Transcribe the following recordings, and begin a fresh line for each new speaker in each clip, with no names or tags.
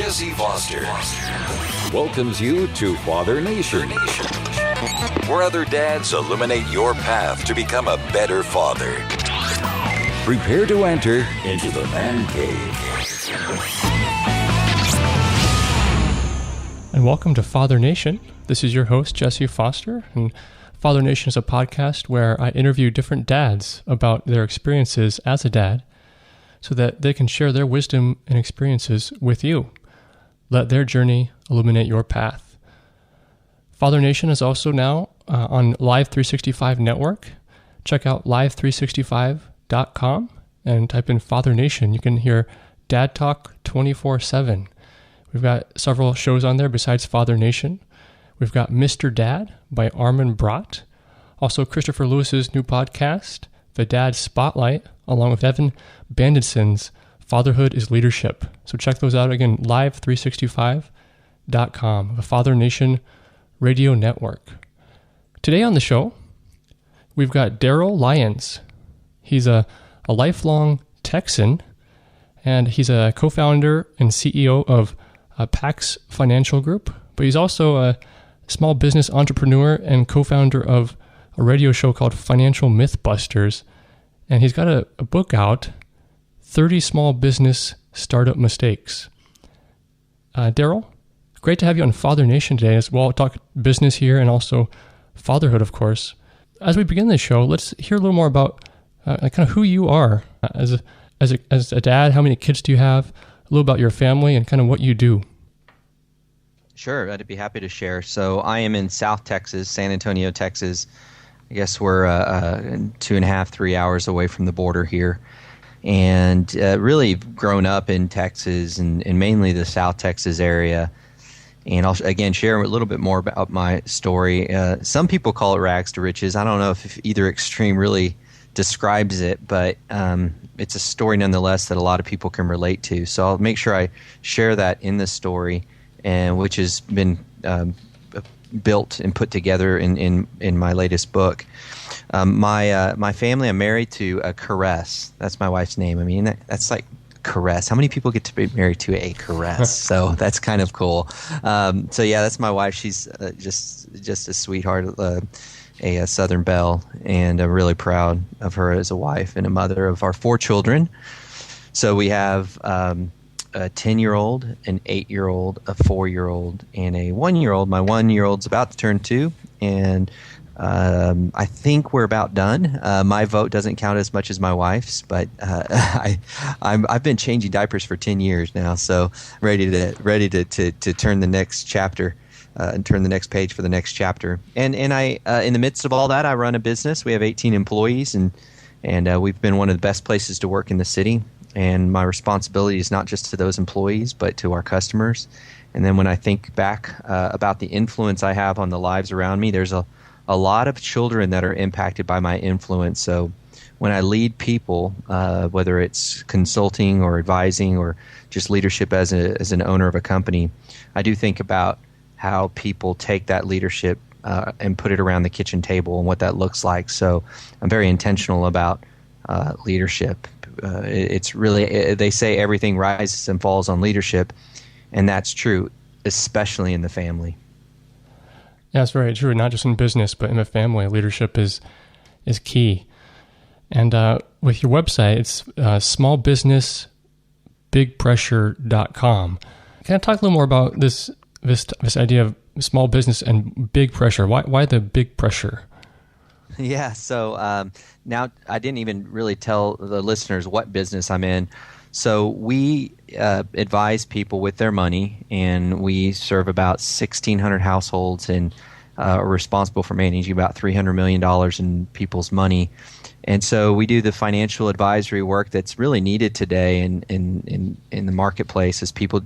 Jesse Foster welcomes you to Father Nation, where other dads illuminate your path to become a better father. Prepare to enter into the man cave.
And welcome to Father Nation. This is your host, Jesse Foster, and Father Nation is a podcast where I interview different dads about their experiences as a dad so that they can share their wisdom and experiences with you. Let their journey illuminate your path. Father Nation is also now on Live 365 Network. Check out live365.com and type in Father Nation. You can hear Dad Talk 24/7. We've got several shows on there besides Father Nation. We've got Mr. Dad by Armin Brott. Also Christopher Lewis's new podcast, The Dad Spotlight, along with Evan Banditson's Fatherhood is Leadership. So check those out again, live365.com, the Father Nation Radio Network. Today on the show, we've got Darryl Lyons. He's a lifelong Texan, and he's a co-founder and CEO of Pax Financial Group, but he's also a small business entrepreneur and co-founder of a radio show called Financial Mythbusters. And he's got a book out, 30 Small Business Startup Mistakes. Darryl, great to have you on Father Nation today as well. Talk business here and also fatherhood, of course. As we begin this show, let's hear a little more about kind of who you are as a dad. How many kids do you have? A little about your family and kind of what you do.
Sure, I'd be happy to share. So I am in South Texas, San Antonio, Texas. I guess we're 2.5, 3 hours away from the border here. And really grown up in Texas and mainly the South Texas area. And I'll, again, share a little bit more about my story. Some people call it rags to riches. I don't know if either extreme really describes it, but it's a story nonetheless that a lot of people can relate to. So I'll make sure I share that in the story, and which has been built and put together in my latest book. My family, I'm married to a Caress. That's my wife's name. I mean, that's like Caress. How many people get to be married to a Caress? So that's kind of cool. So yeah, that's my wife. She's just a sweetheart, a Southern belle, and I'm really proud of her as a wife and a mother of our 4 children. So we have a 10-year-old, an 8-year-old, a 4-year-old, and a 1-year-old. My 1-year-old's about to turn 2, and I think we're about done. My vote doesn't count as much as my wife's, but I've been changing diapers for 10 years now, so ready to turn the next chapter and turn the next page for the next chapter. And I in the midst of all that, I run a business. We have 18 employees, and we've been one of the best places to work in the city. And my responsibility is not just to those employees, but to our customers. And then when I think back about the influence I have on the lives around me, there's a lot of children that are impacted by my influence. So when I lead people, whether it's consulting or advising or just leadership as an owner of a company, I do think about how people take that leadership and put it around the kitchen table and what that looks like. So I'm very intentional about leadership. It's really, they say everything rises and falls on leadership, and that's true, especially in the family.
Yeah, that's very true. Not just in business, but in the family, leadership is key. And with your website, it's smallbusinessbigpressure.com. Can I talk a little more about this idea of small business and big pressure? Why the big pressure?
Yeah, so now I didn't even really tell the listeners what business I'm in. So we advise people with their money, and we serve about 1,600 households and are responsible for managing about $300 million in people's money. And so we do the financial advisory work that's really needed today in the marketplace as people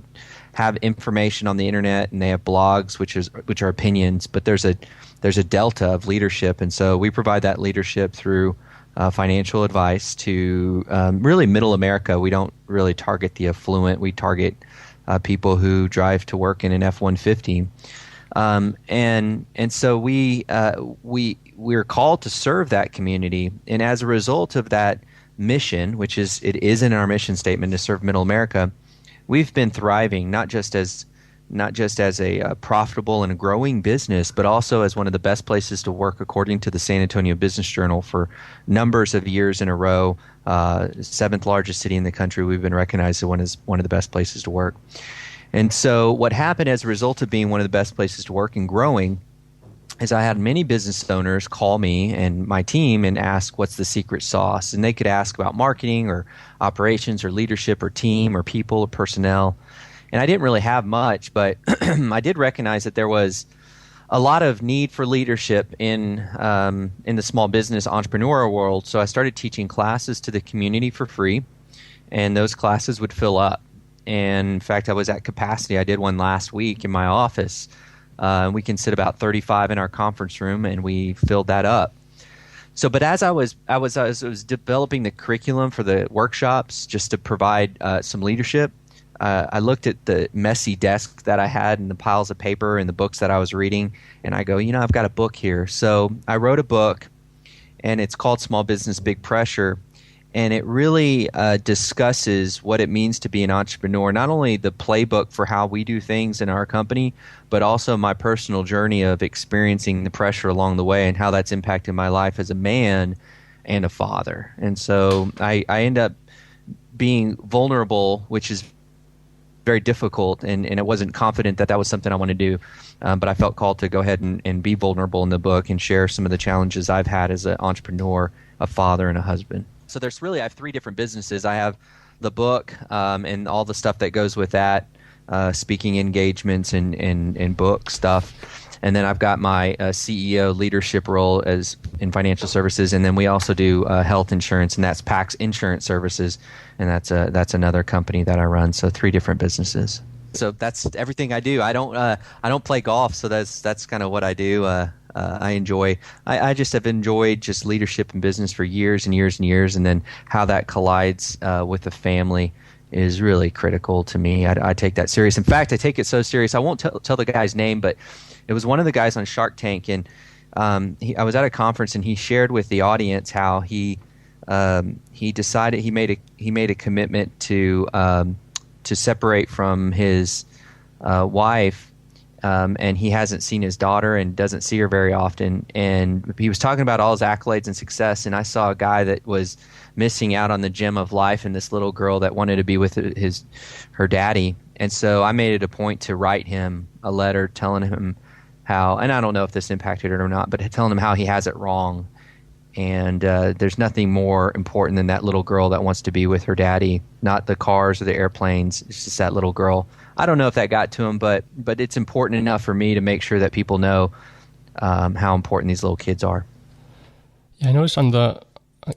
have information on the internet and they have blogs, which are opinions, but there's a delta of leadership, and so we provide that leadership through financial advice to really middle America. We don't really target the affluent. We target people who drive to work in an F-150, and so we're called to serve that community, and as a result of that mission, which is in our mission statement to serve middle America, we've been thriving, not just as a profitable and growing business, but also as one of the best places to work according to the San Antonio Business Journal for numbers of years in a row. Seventh largest city in the country, we've been recognized as one of the best places to work. And so what happened as a result of being one of the best places to work and growing is I had many business owners call me and my team and ask what's the secret sauce. And they could ask about marketing or operations or leadership or team or people or personnel. And I didn't really have much, but I did recognize that there was a lot of need for leadership in the small business entrepreneurial world. So I started teaching classes to the community for free, and those classes would fill up. And in fact, I was at capacity. I did one last week in my office. We can sit about 35 in our conference room, and we filled that up. So, but as I was developing the curriculum for the workshops, just to provide some leadership, I looked at the messy desk that I had and the piles of paper and the books that I was reading, and I go, I've got a book here. So I wrote a book, and it's called Small Business Big Pressure, and it really discusses what it means to be an entrepreneur, not only the playbook for how we do things in our company, but also my personal journey of experiencing the pressure along the way and how that's impacted my life as a man and a father. And so I end up being vulnerable, which is very difficult, and I wasn't confident that was something I wanted to do, but I felt called to go ahead and be vulnerable in the book and share some of the challenges I've had as an entrepreneur, a father, and a husband. So I have 3 different businesses. I have the book and all the stuff that goes with that, speaking engagements and book stuff. And then I've got my CEO leadership role as in financial services, and then we also do health insurance, and that's PAX Insurance Services, and that's another company that I run. So 3 different businesses. So that's everything I do. I don't play golf, so that's kind of what I do. I just have enjoyed just leadership in business for years and years and years, and then how that collides with the family is really critical to me. I take that serious. In fact, I take it so serious. I won't tell the guy's name, but it was one of the guys on Shark Tank, and I was at a conference, and he shared with the audience how he decided he made a commitment to separate from his wife, and he hasn't seen his daughter and doesn't see her very often. And he was talking about all his accolades and success, and I saw a guy that was missing out on the gem of life, and this little girl that wanted to be with her daddy. And so I made it a point to write him a letter telling him how, and I don't know if this impacted it or not, but telling him how he has it wrong. And there's nothing more important than that little girl that wants to be with her daddy, not the cars or the airplanes. It's just that little girl. I don't know if that got to him, but it's important enough for me to make sure that people know how important these little kids are.
Yeah, I noticed on the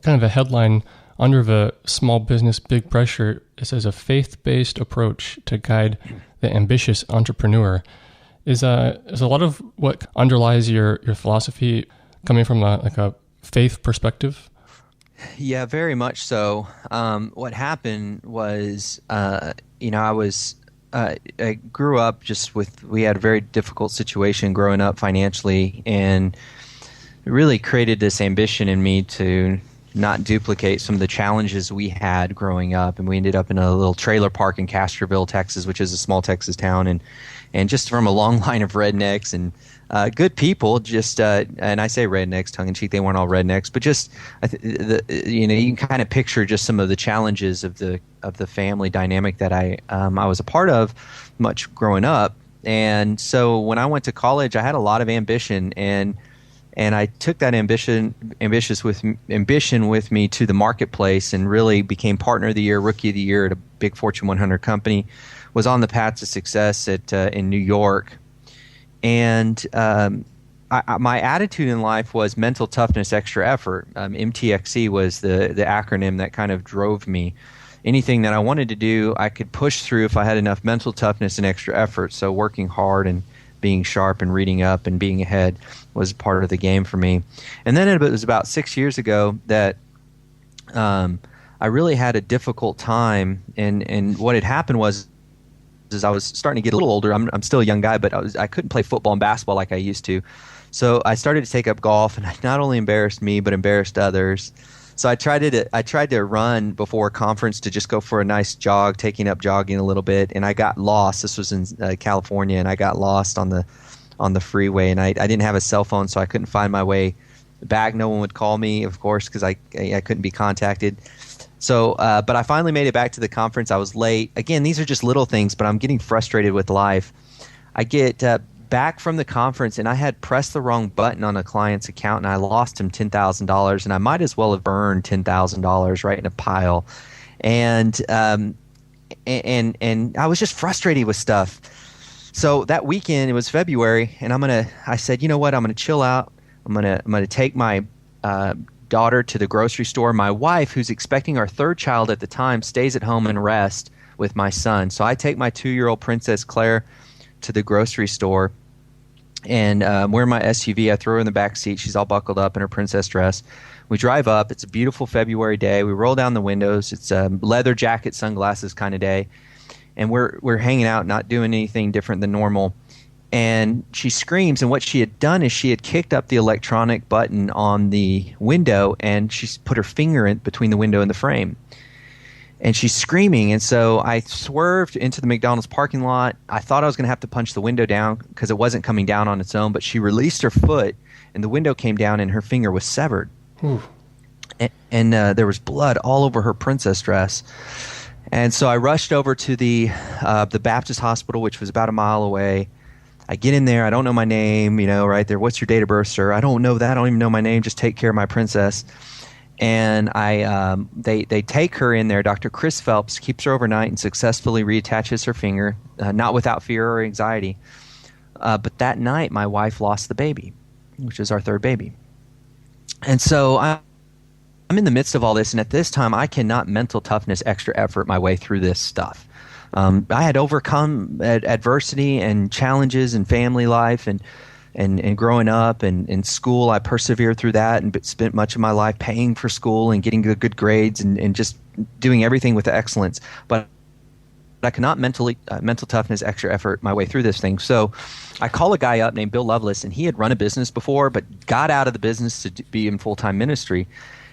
kind of a headline under the Small Business Big Pressure, it says a faith-based approach to guide the ambitious entrepreneur. Is a lot of what underlies your philosophy coming from a faith perspective?
Yeah, very much so. What happened was, I grew up we had a very difficult situation growing up financially, and it really created this ambition in me to not duplicate some of the challenges we had growing up. And we ended up in a little trailer park in Castroville, Texas, which is a small Texas town, and just from a long line of rednecks and good people, and I say rednecks tongue in cheek, they weren't all rednecks, but just you can kind of picture just some of the challenges of the family dynamic that I was a part of much growing up. And so when I went to college, I had a lot of ambition, and I took that ambition with me to the marketplace, and really became partner of the year, rookie of the year at a big Fortune 100 company. Was on the path to success in New York. And my attitude in life was mental toughness, extra effort. MTXE was the acronym that kind of drove me. Anything that I wanted to do, I could push through if I had enough mental toughness and extra effort. So working hard and being sharp and reading up and being ahead was part of the game for me. And then it was about 6 years ago that I really had a difficult time. And what had happened was I was starting to get a little older. I'm still a young guy, but I couldn't play football and basketball like I used to. So I started to take up golf, and it not only embarrassed me, but embarrassed others. So I tried to run before a conference to just go for a nice jog, taking up jogging a little bit, and I got lost. This was in California, and I got lost on the freeway, and I didn't have a cell phone, so I couldn't find my way back. No one would call me, of course, because I couldn't be contacted. So, but I finally made it back to the conference. I was late. Again, these are just little things, but I'm getting frustrated with life. I get back from the conference, and I had pressed the wrong button on a client's account, and I lost him $10,000, and I might as well have burned $10,000 right in a pile. And I was just frustrated with stuff. So that weekend, it was February, and I said, you know what? I'm gonna chill out. I'm gonna take my daughter to the grocery store. My wife, who's expecting our third child at the time, stays at home and rests with my son. So I take my 2-year-old Princess Claire to the grocery store, and we're in my SUV. I throw her in the back seat. She's all buckled up in her princess dress. We drive up. It's a beautiful February day. We roll down the windows. It's a leather jacket, sunglasses kind of day, and we're hanging out, not doing anything different than normal. And she screams, and what she had done is she had kicked up the electronic button on the window, and she put her finger in between the window and the frame. And she's screaming, and so I swerved into the McDonald's parking lot. I thought I was going to have to punch the window down because it wasn't coming down on its own, but she released her foot, and the window came down, and her finger was severed. And there was blood all over her princess dress. And so I rushed over to the Baptist hospital, which was about a mile away. I get in there. I don't know my name, right there. What's your date of birth, sir? I don't know that. I don't even know my name. Just take care of my princess. And they take her in there. Dr. Chris Phelps keeps her overnight and successfully reattaches her finger, not without fear or anxiety. But that night, my wife lost the baby, which is our third baby. And so I'm in the midst of all this, and at this time, I cannot mental toughness, extra effort my way through this stuff. I had overcome adversity and challenges in family life and growing up and in school. I persevered through that and spent much of my life paying for school and getting good grades and just doing everything with excellence. But I cannot mental toughness, extra effort my way through this thing. So I call a guy up named Bill Lovelace, and he had run a business before but got out of the business to be in full-time ministry.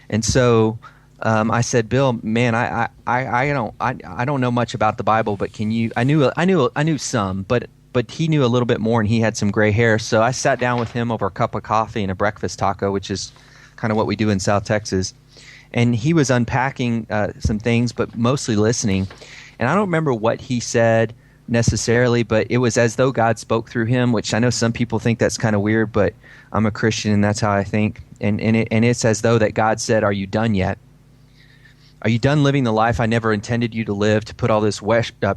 And so I said, Bill, man, I don't know much about the Bible, but can you? I knew some, but he knew a little bit more, and he had some gray hair. So I sat down with him over a cup of coffee and a breakfast taco, which is kind of what we do in South Texas. And he was unpacking some things, but mostly listening. And I don't remember what he said necessarily, but it was as though God spoke through him, which I know some people think that's kind of weird, but I'm a Christian, and that's how I think. And it's as though that God said, "Are you done yet? Are you done living the life I never intended you to live, to put all this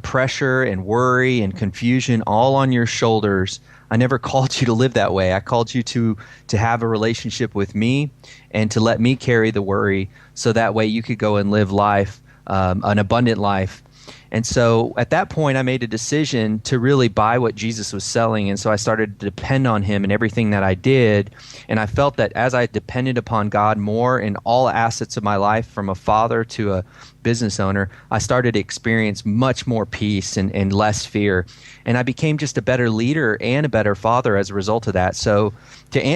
pressure and worry and confusion all on your shoulders? I never called you to live that way. I called you to have a relationship with me and to let me carry the worry so that way you could go and live life, an abundant life." And so at that point, I made a decision to really buy what Jesus was selling. And so I started to depend on him in everything that I did. And I felt that as I depended upon God more in all assets of my life, from a father to a business owner, I started to experience much more peace and less fear. And I became just a better leader and a better father as a result of that. So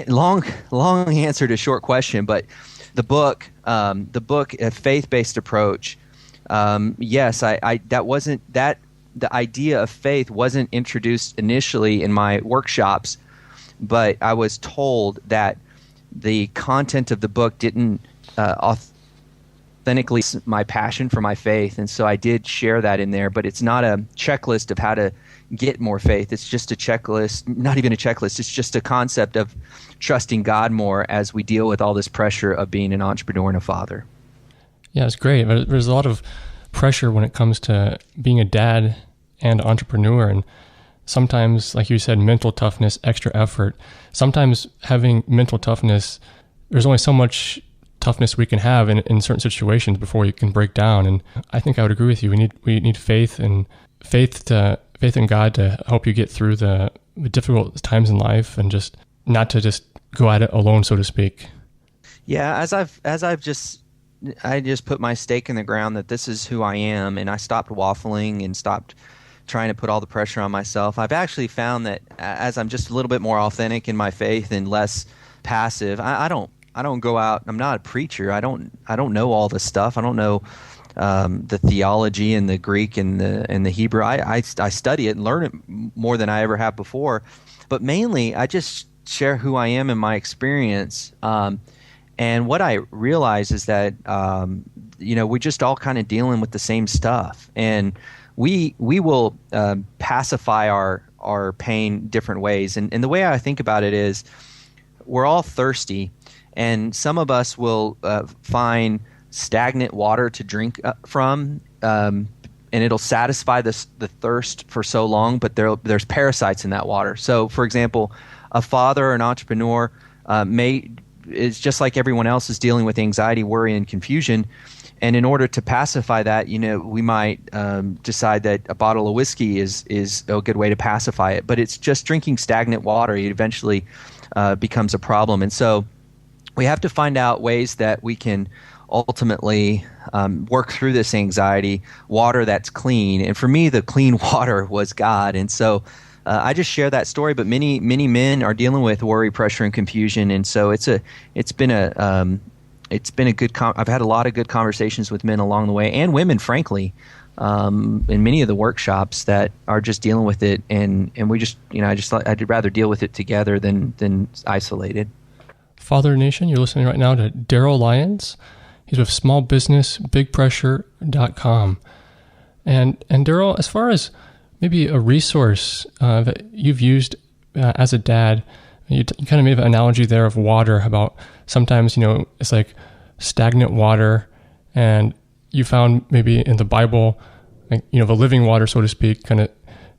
long answer to short question, but the book, A Faith-Based Approach, yes, the idea of faith wasn't introduced initially in my workshops, but I was told that the content of the book didn't authentically my passion for my faith, and so I did share that in there. But it's not a checklist of how to get more faith. It's just a checklist, not even a checklist. It's just a concept of trusting God more as we deal with all this pressure of being an entrepreneur and a father.
Yeah, it's great. There's a lot of pressure when it comes to being a dad and entrepreneur. And sometimes, like you said, mental toughness, extra effort. Sometimes having mental toughness, there's only so much toughness we can have in certain situations before you can break down. And I think I would agree with you. We need faith in God to help you get through the difficult times in life, and just not to just go at it alone, so to speak.
Yeah, I just put my stake in the ground that this is who I am, and I stopped waffling and stopped trying to put all the pressure on myself. I've actually found that as I'm just a little bit more authentic in my faith and less passive, I don't don't go out. I'm not a preacher. I don't know all this stuff. I don't know the theology and the Greek and the Hebrew. I study it and learn it more than I ever have before. But mainly, I just share who I am and my experience. And what I realize is that we're just all kind of dealing with the same stuff, and we will pacify our pain different ways. And the way I think about it is, we're all thirsty, and some of us will find stagnant water to drink from, and it'll satisfy the thirst for so long, but there's parasites in that water. So, for example, a father or an entrepreneur is just like everyone else, is dealing with anxiety, worry, and confusion. And in order to pacify that, we might decide that a bottle of whiskey is a good way to pacify it. But it's just drinking stagnant water. It eventually becomes a problem. And so we have to find out ways that we can ultimately work through this anxiety, water that's clean. And for me, the clean water was God. And so I just share that story, but many men are dealing with worry, pressure, and confusion. And so it's been a good. I've had a lot of good conversations with men along the way, and women, frankly, in many of the workshops that are just dealing with it. And we just, I'd rather deal with it together than isolated.
Father Nation, you're listening right now to Darryl Lyons. He's with smallbusinessbigpressure.com. And Darryl, as far as maybe a resource that you've used as a dad, you kind of made an analogy there of water, about sometimes, it's like stagnant water, and you found maybe in the Bible, like, the living water, so to speak. Kind of,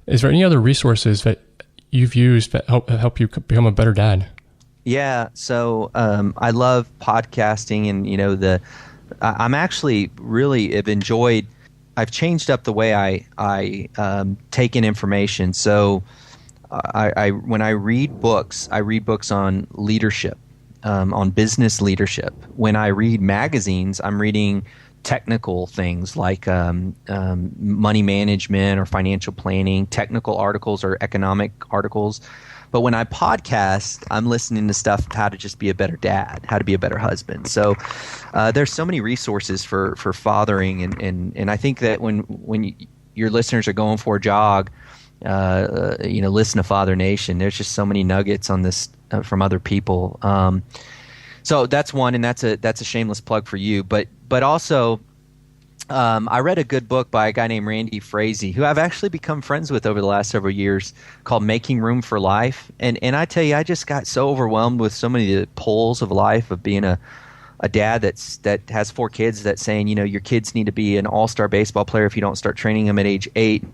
is there any other resources that you've used that help you become a better dad?
Yeah, so I love podcasting, and I'm actually really have enjoyed. I've changed up the way I take in information. So when I read books on leadership, on business leadership. When I read magazines, I'm reading technical things like money management or financial planning, technical articles or economic articles. But when I podcast, I'm listening to stuff how to just be a better dad, how to be a better husband. So there's so many resources for fathering, and I think that when your listeners are going for a jog, listen to Father Nation. There's just so many nuggets on this from other people. So that's one, and that's a shameless plug for you. But also, I read a good book by a guy named Randy Frazee, who I've actually become friends with over the last several years, called Making Room for Life. And I tell you, I just got so overwhelmed with so many of the pulls of life of being a dad that has 4 kids, that's saying, your kids need to be an all-star baseball player if you don't start training them at age 8.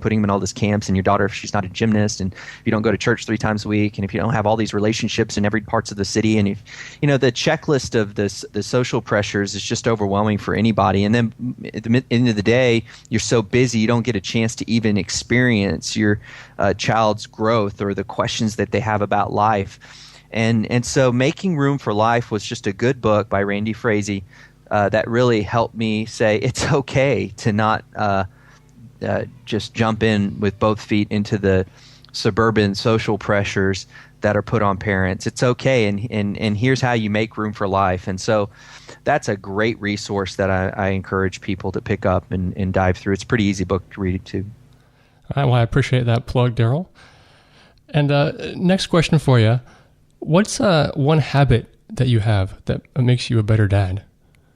Putting them in all these camps, and your daughter, if she's not a gymnast, and if you don't go to church 3 times a week, and if you don't have all these relationships in every parts of the city, and if the checklist of the social pressures is just overwhelming for anybody. And then at the end of the day, you're so busy you don't get a chance to even experience your child's growth or the questions that they have about life. And so Making Room for Life was just a good book by Randy Frazee that really helped me say it's okay to not just jump in with both feet into the suburban social pressures that are put on parents. It's okay, and here's how you make room for life. And so that's a great resource that I encourage people to pick up and dive through. It's a pretty easy book to read too.
All right, well, I appreciate that plug, Darryl. And next question for you. What's one habit that you have that makes you a better dad?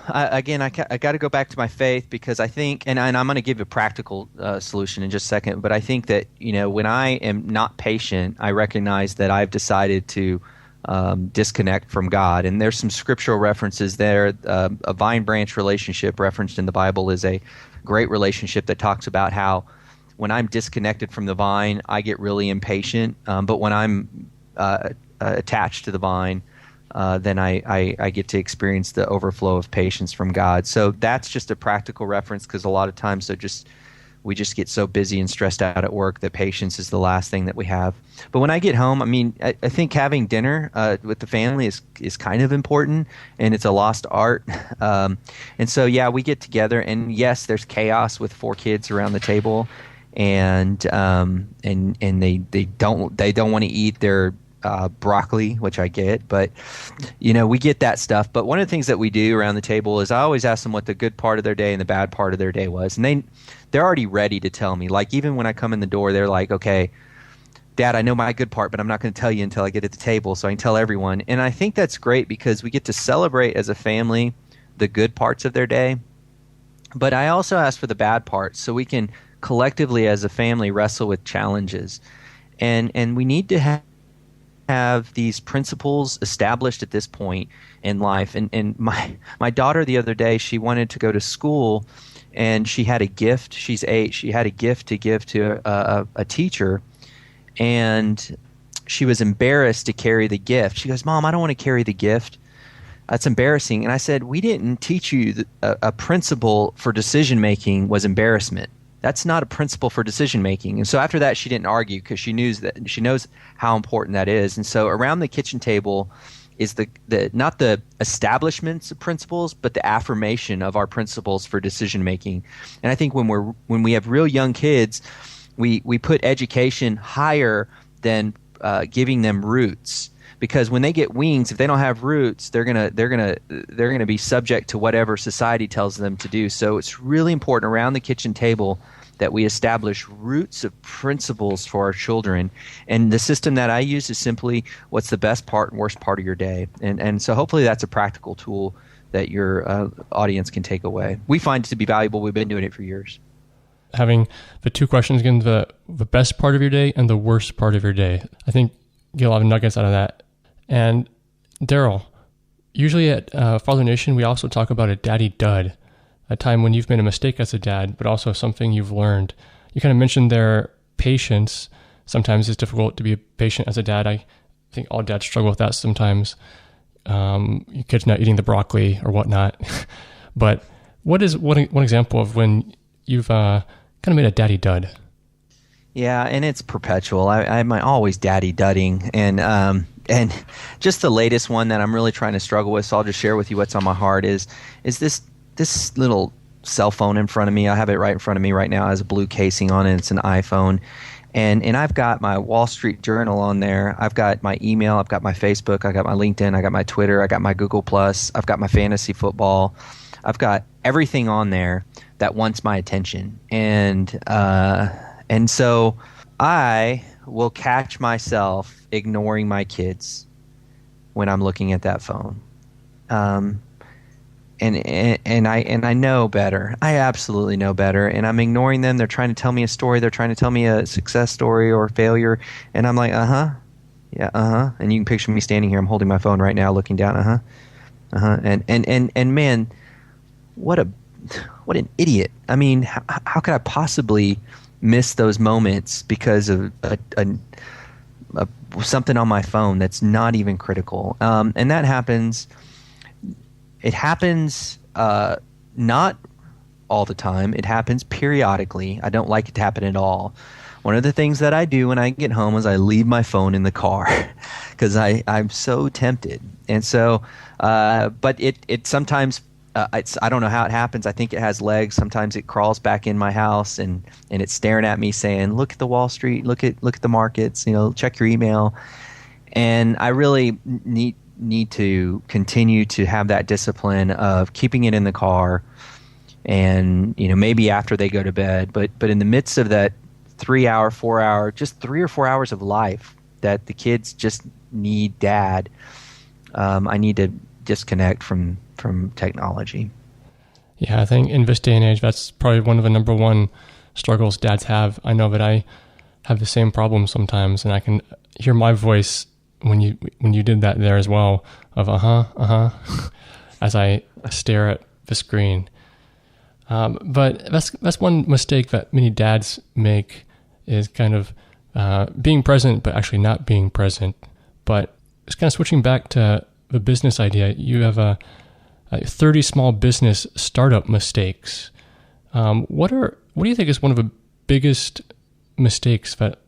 I got to go back to my faith, because I think, and I'm going to give a practical solution in just a second, but I think that, when I am not patient, I recognize that I've decided to disconnect from God. And there's some scriptural references there. A vine branch relationship referenced in the Bible is a great relationship that talks about how when I'm disconnected from the vine, I get really impatient. But when I'm attached to the vine, then I get to experience the overflow of patience from God. So that's just a practical reference, because a lot of times we just get so busy and stressed out at work that patience is the last thing that we have. But when I get home, I think having dinner with the family is kind of important, and it's a lost art. And so, yeah, we get together, and yes, there's chaos with 4 kids around the table, and they don't want to eat their broccoli, which I get, but we get that stuff. But one of the things that we do around the table is I always ask them what the good part of their day and the bad part of their day was, and they're already ready to tell me. Like, even when I come in the door, they're like, okay, Dad, I know my good part, but I'm not going to tell you until I get at the table so I can tell everyone. And I think that's great because we get to celebrate as a family the good parts of their day. But I also ask for the bad parts so we can collectively as a family wrestle with challenges. And we need to have these principles established at this point in life. And my daughter the other day, she wanted to go to school and she had a gift. She's 8. She had a gift to give to a teacher. And she was embarrassed to carry the gift. She goes, Mom, I don't want to carry the gift. That's embarrassing. And I said, we didn't teach you a principle for decision making was embarrassment. That's not a principle for decision making. And so after that, she didn't argue because she knows how important that is. And so around the kitchen table is the not the establishments of principles, but the affirmation of our principles for decision making. And I think when we have real young kids, we put education higher than giving them roots, because when they get wings, if they don't have roots, they're gonna be subject to whatever society tells them to do. So it's really important around the kitchen table that we establish roots of principles for our children. And the system that I use is simply what's the best part and worst part of your day. And so hopefully that's a practical tool that your audience can take away. We find it to be valuable. We've been doing it for years.
Having the two questions again, the best part of your day and the worst part of your day. I think you'll have nuggets out of that. And Darryl, usually at Father Nation, we also talk about a daddy dud, a time when you've made a mistake as a dad, but also something you've learned. You kind of mentioned there patience. Sometimes it's difficult to be patient as a dad. I think all dads struggle with that sometimes. Your kid's not eating the broccoli or whatnot. But what is one example of when you've kind of made a daddy dud?
Yeah, and it's perpetual. I'm always daddy dudding, and just the latest one that I'm really trying to struggle with. So I'll just share with you what's on my heart is this little cell phone in front of me. I have it right in front of me right now. It has a blue casing on it. It's an iPhone, and I've got my Wall Street Journal on there. I've got my email. I've got my Facebook. I got my LinkedIn. I got my Twitter. I got my Google Plus. I've got my fantasy football. I've got everything on there that wants my attention, and so I will catch myself ignoring my kids when I'm looking at that phone, and I know better. I absolutely know better, and I'm ignoring them. They're trying to tell me a story. They're trying to tell me a success story or failure, and I'm like, yeah, and you can picture me standing here. I'm holding my phone right now, looking down, and man, what an idiot. I mean, how could I possibly miss those moments because of something on my phone that's not even critical? And that happens. It happens not all the time. It happens periodically. I don't like it to happen at all. One of the things that I do when I get home is I leave my phone in the car because I'm so tempted. And so, but it sometimes, I don't know how it happens. I think it has legs. Sometimes it crawls back in my house and it's staring at me saying, look at the Wall Street, look at the markets, check your email. And I really need to continue to have that discipline of keeping it in the car and, maybe after they go to bed, but in the midst of that 3 hour, 4 hour, just 3 or 4 hours of life that the kids just need dad, I need to disconnect from technology.
Yeah, I think in this day and age, that's probably one of the number one struggles dads have. I know that I have the same problem sometimes, and I can hear my voice when you did that there as well of as I stare at the screen. But that's one mistake that many dads make is kind of being present, but actually not being present. But it's kind of switching back to the business idea. You have a 30 small business startup mistakes. What do you think is one of the biggest mistakes that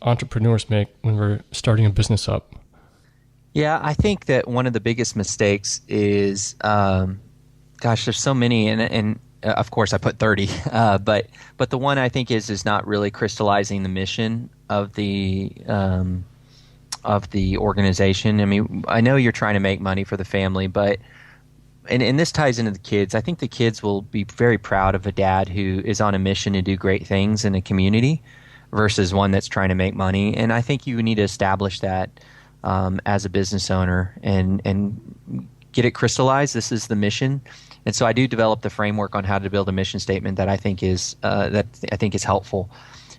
entrepreneurs make when we're starting a business up?
Yeah, I think that one of the biggest mistakes is, there's so many, and of course I put 30, but the one I think is not really crystallizing the mission of the the organization. I mean, I know you're trying to make money for the family, but and this ties into the kids. I think the kids will be very proud of a dad who is on a mission to do great things in a community versus one that's trying to make money. And I think you need to establish that as a business owner and get it crystallized. This is the mission. And so I do develop the framework on how to build a mission statement that I think is helpful.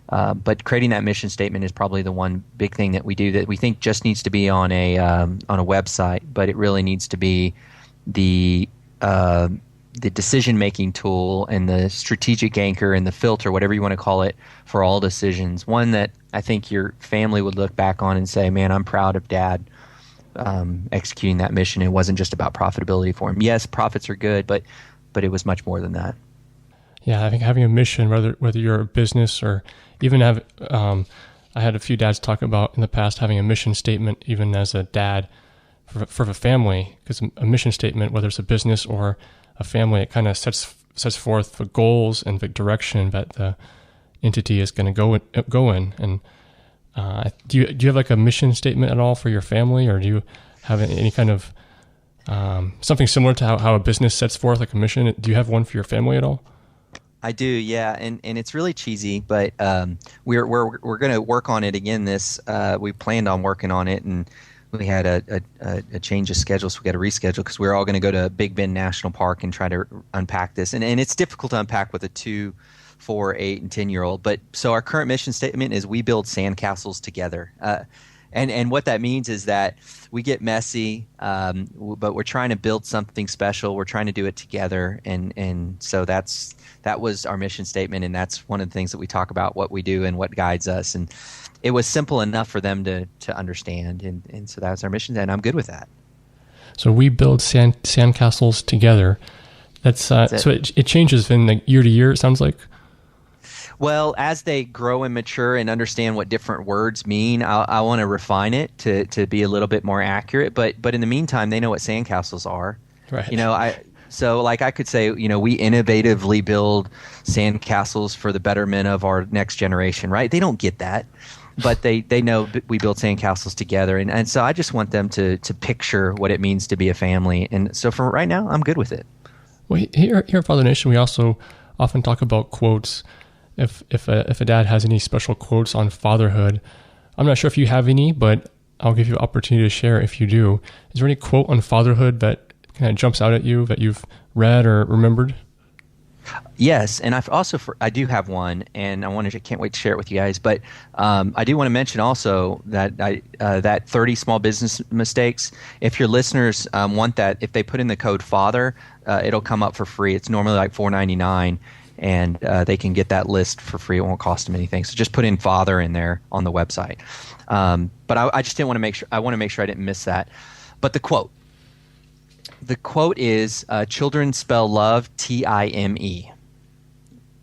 But creating that mission statement is probably the one big thing that we do that we think just needs to be on a website, but it really needs to be the decision-making tool and the strategic anchor and the filter, whatever you want to call it, for all decisions. One that I think your family would look back on and say, man, I'm proud of Dad executing that mission. It wasn't just about profitability for him. Yes, profits are good, but it was much more than that.
Yeah, I think having a mission, whether you're a business or even I had a few dads talk about in the past having a mission statement, even as a dad for a family, because a mission statement, whether it's a business or a family, it kind of sets forth the goals and the direction that the entity is going to go in. And do you have like a mission statement at all for your family, or do you have any kind of something similar to how a business sets forth like a mission? Do you have one for your family at all?
I do, yeah, and it's really cheesy, but we're going to work on it again. We planned on working on it, and we had a change of schedule, so we got to reschedule because we were all going to go to Big Bend National Park and try to unpack this. And it's difficult to unpack with a 2, 4, 8, and 10-year-old. But so our current mission statement is we build sandcastles together. And what that means is that we get messy, but we're trying to build something special. We're trying to do it together. And so that was our mission statement, and that's one of the things that we talk about, what we do and what guides us. And it was simple enough for them to understand, and so that was our mission, and I'm good with that.
So we build sandcastles together. That's so it changes from like year to year, it sounds like.
Well, as they grow and mature and understand what different words mean, I want to refine it to be a little bit more accurate. But in the meantime, they know what sandcastles are. Right. So like I could say, we innovatively build sandcastles for the betterment of our next generation, right? They don't get that, but they know we build sandcastles together. And so I just want them to picture what it means to be a family. And so for right now, I'm good with it.
Well, here at Father Nation, we also often talk about quotes. If a dad has any special quotes on fatherhood, I'm not sure if you have any, but I'll give you an opportunity to share if you do. Is there any quote on fatherhood that kind of jumps out at you that you've read or remembered?
Yes, and I do have one, and I can't wait to share it with you guys. But I do want to mention also that that 30 small business mistakes. If your listeners want that, if they put in the code FATHER, it'll come up for free. It's normally like $4.99, and they can get that list for free. It won't cost them anything. So just put in FATHER in there on the website. But I just didn't want to make sure. I want to make sure I didn't miss that. But the quote. The quote is, children spell love, T-I-M-E.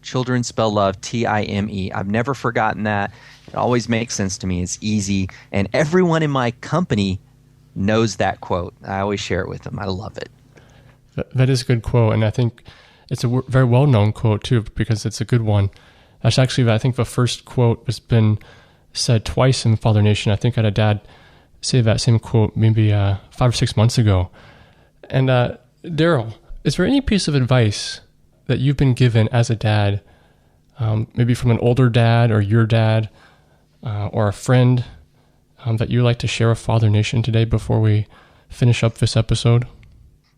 Children spell love, T-I-M-E. I've never forgotten that. It always makes sense to me. It's easy. And everyone in my company knows that quote. I always share it with them. I love it.
That is a good quote. And I think it's a very well-known quote, too, because it's a good one. That's actually, I think, the first quote has been said twice in Father Nation. I think I had a dad say that same quote maybe 5 or 6 months ago. And Darryl, is there any piece of advice that you've been given as a dad, maybe from an older dad or your dad or a friend that you'd like to share with Father Nation today before we finish up this episode?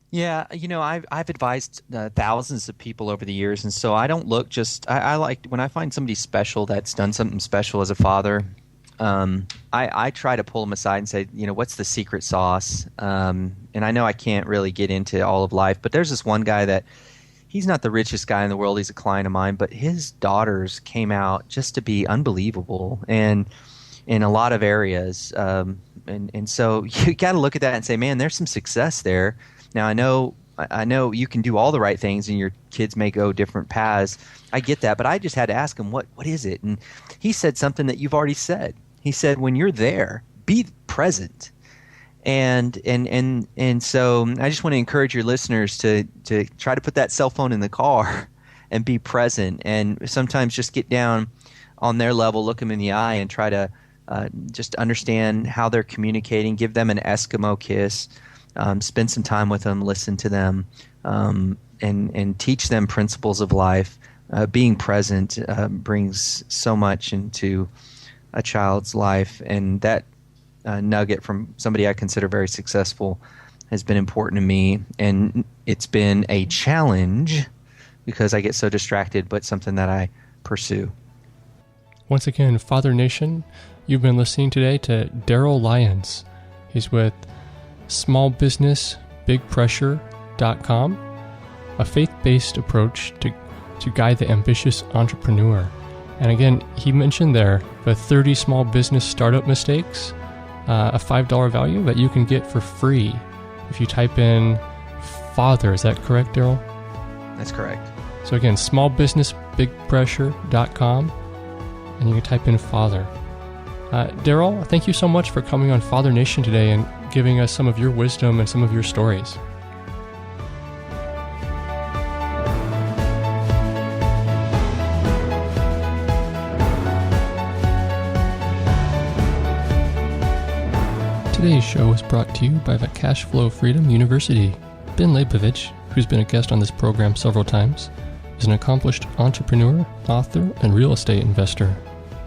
Yeah, I've advised thousands of people over the years, and so I don't look just. I like when I find somebody special that's done something special as a father. I try to pull them aside and say, what's the secret sauce? And I know I can't really get into all of life, but there's this one guy that he's not the richest guy in the world. He's a client of mine, but his daughters came out just to be unbelievable and in a lot of areas. And so you got to look at that and say, man, there's some success there. Now, I know you can do all the right things and your kids may go different paths. I get that, but I just had to ask him, what is it? And he said something that you've already said. He said, when you're there, be present. And so I just want to encourage your listeners to try to put that cell phone in the car and be present. And sometimes just get down on their level, look them in the eye, and try to just understand how they're communicating, give them an Eskimo kiss, spend some time with them, listen to them, and teach them principles of life. Being present brings so much into a child's life, and that nugget from somebody I consider very successful has been important to me, and it's been a challenge because I get so distracted, but something that I pursue.
Once again, Father Nation, you've been listening today to Darryl Lyons. He's with smallbusinessbigpressure.com, a faith-based approach to guide the ambitious entrepreneur. And again, he mentioned there the 30 small business startup mistakes, a $5 value that you can get for free if you type in father. Is that correct, Darryl?
That's correct.
So again, smallbusinessbigpressure.com, and you can type in father. Darryl, thank you so much for coming on Father Nation today and giving us some of your wisdom and some of your stories. Today's show is brought to you by the Cash Flow Freedom University. Ben Leibovich, who's been a guest on this program several times, is an accomplished entrepreneur, author, and real estate investor.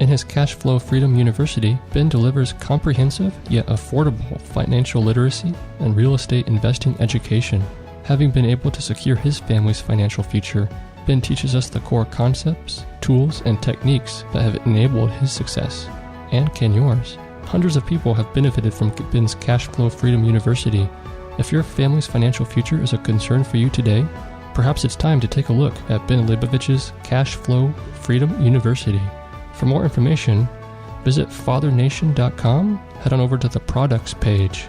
In his Cash Flow Freedom University, Ben delivers comprehensive yet affordable financial literacy and real estate investing education. Having been able to secure his family's financial future, Ben teaches us the core concepts, tools, and techniques that have enabled his success, and can yours. Hundreds of people have benefited from Ben's Cash Flow Freedom University. If your family's financial future is a concern for you today, perhaps it's time to take a look at Ben Leibovich's Cash Flow Freedom University. For more information, visit fathernation.com, head on over to the products page,